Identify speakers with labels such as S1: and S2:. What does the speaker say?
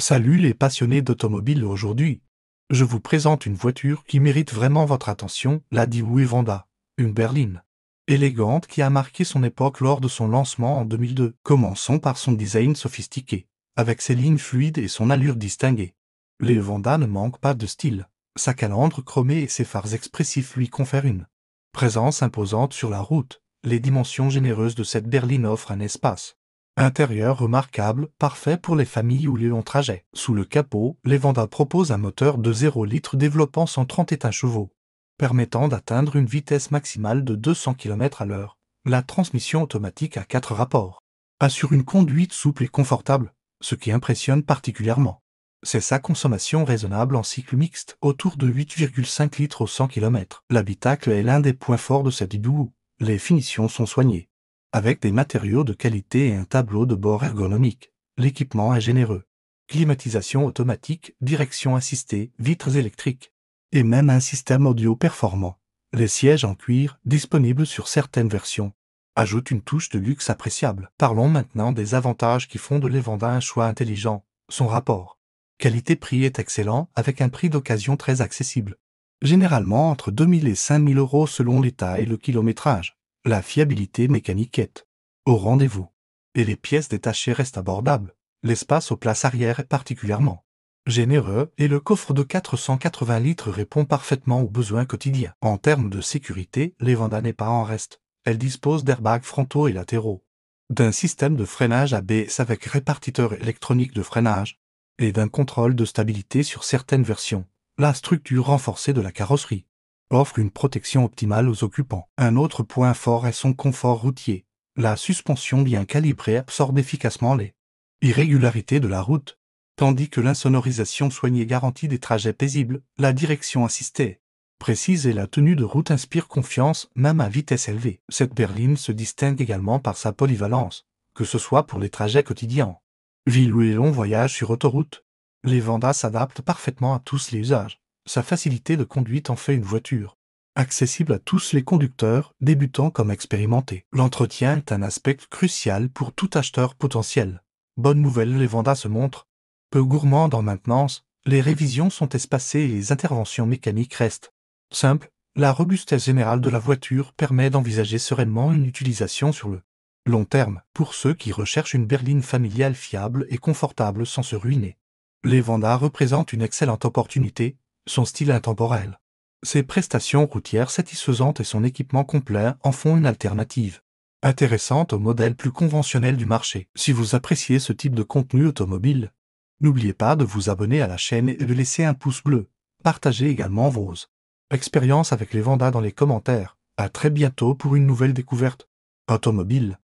S1: Salut les passionnés d'automobile aujourd'hui. Je vous présente une voiture qui mérite vraiment votre attention, la Daewoo Evanda, une berline élégante qui a marqué son époque lors de son lancement en 2002. Commençons par son design sophistiqué, avec ses lignes fluides et son allure distinguée. L'Evanda ne manque pas de style. Sa calandre chromée et ses phares expressifs lui confèrent une présence imposante sur la route. Les dimensions généreuses de cette berline offrent un espace intérieur remarquable, parfait pour les familles ou les longs trajets. Sous le capot, l'Evanda propose un moteur de 0 litres développant 131 chevaux, permettant d'atteindre une vitesse maximale de 200 km/h. La transmission automatique à 4 rapports assure une conduite souple et confortable, ce qui impressionne particulièrement. C'est sa consommation raisonnable en cycle mixte, autour de 8,5 litres au 100 km. L'habitacle est l'un des points forts de cette Daewoo. Les finitions sont soignées, avec des matériaux de qualité et un tableau de bord ergonomique. L'équipement est généreux. Climatisation automatique, direction assistée, vitres électriques, et même un système audio performant. Les sièges en cuir, disponibles sur certaines versions, ajoutent une touche de luxe appréciable. Parlons maintenant des avantages qui font de l'Evanda un choix intelligent. Son rapport qualité-prix est excellent, avec un prix d'occasion très accessible, généralement entre 2 000 et 5 000 euros selon l'état et le kilométrage. La fiabilité mécanique est au rendez-vous, et les pièces détachées restent abordables. L'espace aux places arrière est particulièrement généreux et le coffre de 480 litres répond parfaitement aux besoins quotidiens. En termes de sécurité, l'Evanda n'est pas en reste. Elle dispose d'airbags frontaux et latéraux, d'un système de freinage ABS avec répartiteur électronique de freinage, et d'un contrôle de stabilité sur certaines versions. La structure renforcée de la carrosserie offre une protection optimale aux occupants. Un autre point fort est son confort routier. La suspension bien calibrée absorbe efficacement les irrégularités de la route, tandis que l'insonorisation soignée garantit des trajets paisibles. La direction assistée précise et la tenue de route inspire confiance, même à vitesse élevée. Cette berline se distingue également par sa polyvalence, que ce soit pour les trajets quotidiens, ville ou les longs voyages sur autoroute. L'Evanda s'adapte parfaitement à tous les usages. Sa facilité de conduite en fait une voiture accessible à tous les conducteurs, débutants comme expérimentés. L'entretien est un aspect crucial pour tout acheteur potentiel. Bonne nouvelle, l'Evanda se montre peu gourmande en maintenance, les révisions sont espacées et les interventions mécaniques restent simples. La robustesse générale de la voiture permet d'envisager sereinement une utilisation sur le long terme, pour ceux qui recherchent une berline familiale fiable et confortable sans se ruiner. L'Evanda représente une excellente opportunité. Son style intemporel, ses prestations routières satisfaisantes et son équipement complet en font une alternative intéressante au modèle plus conventionnel du marché. Si vous appréciez ce type de contenu automobile, n'oubliez pas de vous abonner à la chaîne et de laisser un pouce bleu. Partagez également vos expériences avec l'Evanda dans les commentaires. À très bientôt pour une nouvelle découverte automobile.